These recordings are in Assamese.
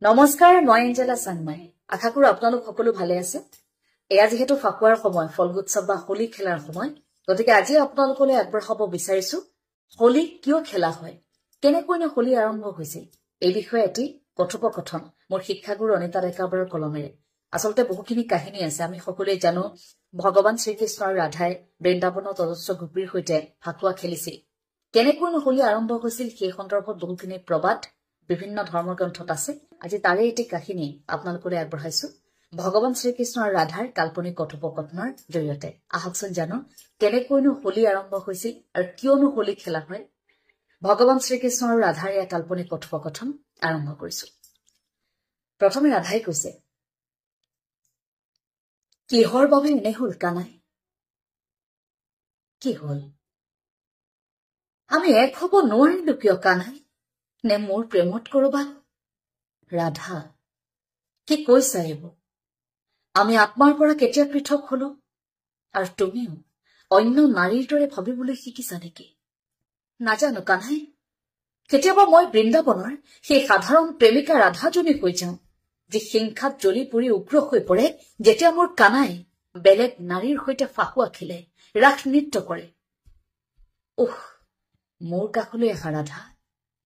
নমস্কাৰ, মই এঞ্জেলা চাংমাই। আশা কৰো আপোনালোক সকলো ভালে আছে। এয়া যিহেতু ফাকুৱাৰ সময়, ফলগোৎসৱ বা হোলী খেলাৰ সময়, গতিকে আজি আপোনালোকলৈ আগবঢ়াব বিচাৰিছো হোলী কিয় খেলা হয়, কেনেকৈনো হোলী আৰম্ভ হৈছিল, এই বিষয়ে এটি কথোপকথন মোৰ শিক্ষাগুৰু অনিতা ডেকাবৰৰ কলমেৰে। আচলতে বহুখিনি কাহিনী আছে। আমি সকলোৱে জানো ভগৱান শ্ৰীকৃষ্ণ আৰু ৰাধাই বৃন্দাবনত অজস্ৰ গোপীৰ সৈতে ফাকুৱা খেলিছিল। কেনেকৈনো হোলী আৰম্ভ হৈছিল সেই সন্দৰ্ভত বহুখিনি প্ৰবাদ বিভিন্ন ধৰ্মগ্ৰন্থত আছে। আজি তাৰে এটি কাহিনী আপোনালোকলৈ আগবঢ়াইছো ভগৱান শ্ৰীকৃষ্ণ আৰু ৰাধাৰ কাল্পনিক কথোপকথনৰ জৰিয়তে। আহকচোন জানো কেনেকৈনো হোলী আৰম্ভ হৈছিল আৰু কিয়নো হোলী খেলা হয়। ভগৱান শ্ৰীকৃষ্ণ আৰু ৰাধাৰ এই কাল্পনিক কথোপকথন আৰম্ভ কৰিছো। প্ৰথমে ৰাধাই কৈছে, কিহৰ বাবে এনে হল কানাই? কি হল? আমি এক হব নোৱাৰিলো কিয় কানাই? নে মোৰ প্ৰেমত কৰবাত? ৰাধা, কি কৈছা এইবোৰ? আমি আত্মাৰ পৰা কেতিয়া পৃথক হলো? আৰু তুমিও অন্য নাৰীৰ দৰে ভাবিবলৈ শিকিছা নেকি? নাজানো কানাই। কেতিয়াবা মই বৃন্দাবনৰ সেই সাধাৰণ প্ৰেমিকা ৰাধাজনী হৈ যাওঁ, যি হিংসাত জ্বলি পৰি উগ্ৰ হৈ পৰে যেতিয়া মোৰ কানাই বেলেগ নাৰীৰ সৈতে ফাকুৱা খেলে, ৰাস নৃত্য কৰে। মোৰ কাষলৈ আহা ৰাধা,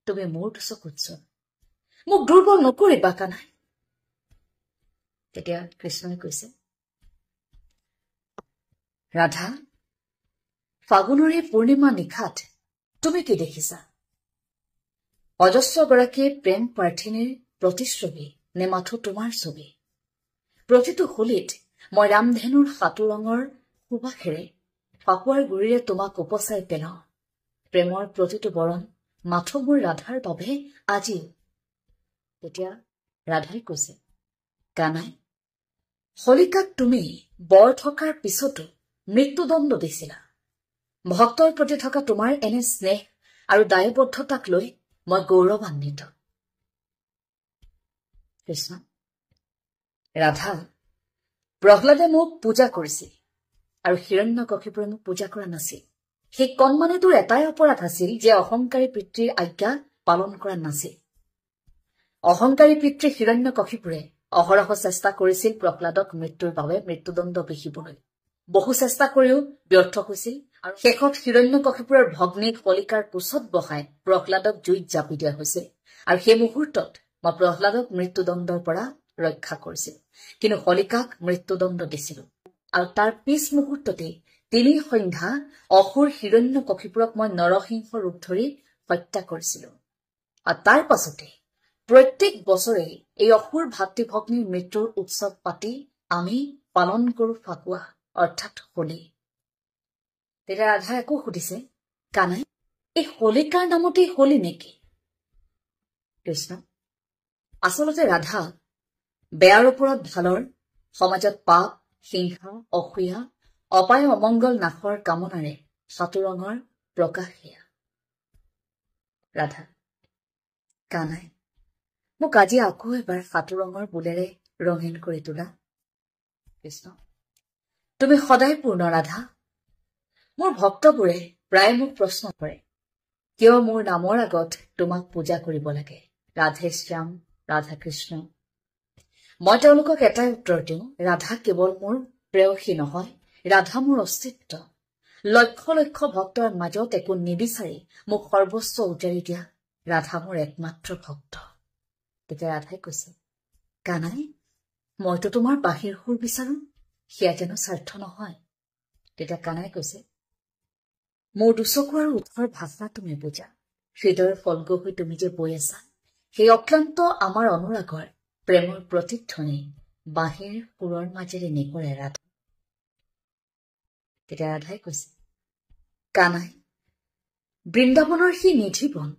তুমি মোৰ চকুত চোৱা, মোক দুৰ্বল নকৰিবা কানাই। তেতিয়া কৃষ্ণই কৈছে, ৰাধা, ফাগুনৰে পূৰ্ণিমা নিশাত তুমি কি দেখিছা? অজস্ৰগৰাকী প্ৰেম প্ৰাৰ্থিনীৰ প্ৰতিচ্ছবি নে মাথো তোমাৰ ছবি? প্ৰতিটো হোলীত মই ৰামধেনুৰ সাতু ৰঙৰ সুবাসেৰে ফাকুৱাৰ গুৰিৰে তোমাক উপচাই পেলাওঁ। প্ৰেমৰ প্ৰতিটো বৰণ মাথো মোৰ ৰাধাৰ বাবে আজিও। তেতিয়া ৰাধাই কৈছে, কানাই, হলিকাক তুমি বৰ থকাৰ পিছতো মৃত্যুদণ্ড দিছিলা। ভক্তৰ প্ৰতি থকা তোমাৰ এনে স্নেহ আৰু দায়বদ্ধতাক লৈ মই গৌৰৱান্বিত। কৃষ্ণ, ৰাধা, প্ৰহ্লাদে মোক পূজা কৰিছিল আৰু হিৰণ্যকশিপুৰে মোক পূজা কৰা নাছিল। সেই কণমানিটোৰ এটাই অপৰাধ আছিল যে অহংকাৰী পিতৃৰ আজ্ঞা পালন কৰা নাছিল। অহংকাৰী পিতৃ হিৰণ্যকশিপুৰে অহৰহ চেষ্টা কৰিছিল প্ৰহ্লাদক মৃত্যুৰ বাবে মৃত্যুদণ্ড বিহিবলৈ। বহু চেষ্টা কৰিও ব্যৰ্থ হৈছিল আৰু শেষত হিৰণ্যকশিপুৰৰ ভগ্নীক হলিকাৰ কোচত বহাই প্ৰহ্লাদক জুইত জাপি দিয়া হৈছিল। আৰু সেই মুহূৰ্তত মই প্ৰহ্লাদক মৃত্যুদণ্ডৰ পৰা ৰক্ষা কৰিছিল, কিন্তু হলিকাক মৃত্যুদণ্ড দিছিলো। আৰু তাৰ পিছ মুহূৰ্ততেই ৩ সন্ধ্যা অসুৰ হিৰণ্যকশিপুৰক মই নৰসিংহ ৰূপ ধৰি হত্যা কৰিছিলো। আৰু তাৰ পাছতে প্ৰত্যেক বছৰে এই অসুৰ ভাতৃভগ্নীৰ মৃত্যুৰ উৎসৱ পাতি আমি পালন কৰো ফাকুৱা, অৰ্থাৎ হোলী। তেতিয়া ৰাধাই আকৌ সুধিছে, কানাই, এই হোলিকাৰ নামতেই হোলী নেকি? কৃষ্ণ, আচলতে ৰাধা, বেয়াৰ ওপৰত ভালৰ, সমাজত পাপ, হিংসা, অসূয়া, অপায় অমংগল নাশৰ কামনাৰে সাতু ৰঙৰ প্ৰকাশ সেয়া। ৰাধা, কানাই, মোক আজি আকৌ এবাৰ সাতু ৰঙৰ বোলেৰে ৰঙীন কৰি তোলা। কৃষ্ণ, তুমি সদায় পূৰ্ণ ৰাধা। মোৰ ভক্তবোৰে প্ৰায় মোক প্ৰশ্ন কৰে, কিয় মোৰ নামৰ আগত তোমাক পূজা কৰিব লাগে, ৰাধে শ্যাম, ৰাধা কৃষ্ণ। মই তেওঁলোকক এটাই উত্তৰ দিওঁ, ৰাধা কেৱল মোৰ প্ৰেয়সী নহয়, ৰাধা মোৰ অস্তিত্ব। লক্ষ লক্ষ ভক্তৰ মাজত একো নিবিচাৰি মোক সৰ্বস্ব উজাৰি দিয়া ৰাধা মোৰ একমাত্ৰ ভক্ত। তেতিয়া ৰাধাই কৈছে, কানাই, মইতো তোমাৰ বাহিৰ সুৰ বিচাৰো, সেয়া যেন স্বাৰ্থ নহয়। তেতিয়া কানাই কৈছে, মোৰ দুচকু আৰু ওঠৰ ভাষা তুমি বুজা, হৃদয়ৰ ফলগু হৈ তুমি যে বৈ আছা, সেই অক্লান্ত আমাৰ অনুৰাগৰ প্ৰেমৰ প্ৰতিধ্বনি বাহিৰ সুৰৰ মাজেৰে নিকৰে ৰাধা। তেতিয়া ৰাধাই কৈছে, কানাই, বৃন্দাবনৰ সেই নিধিবন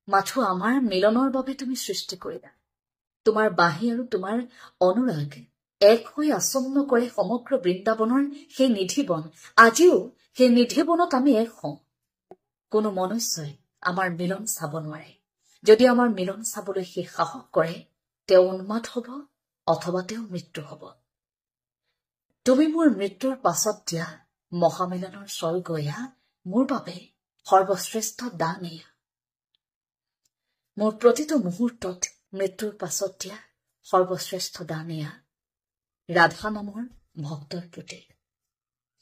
মাথো আমাৰ মিলনৰ বাবে তুমি সৃষ্টি কৰিলা। তোমাৰ বাঁহী আৰু তোমাৰ অনুৰাগ এক হৈ আচন্ন কৰে সমগ্ৰ বৃন্দাবনৰ সেই নিধিবন। আজিও সেই নিধিবনত আমি এক হওঁ। কোনো মনুষ্যই আমাৰ মিলন চাব নোৱাৰে। যদি আমাৰ মিলন চাবলৈ সেই সাহস কৰে, তেওঁ উন্মাদ হব অথবা তেওঁ মৃত্যু হব। তুমি মোৰ মৃত্যুৰ পাছত দিয়া মহামিলনৰ স্বৰ্গ এয়া, মোৰ বাবে সৰ্বশ্ৰেষ্ঠ দান এয়া। মোৰ প্ৰতিটো মুহূৰ্তত মৃত্যুৰ পাছত দিয়া সৰ্বশ্ৰেষ্ঠ দান এয়া ৰাধা নামৰ ভক্তৰ প্ৰতি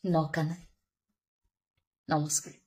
নকানাই। নমস্কাৰ।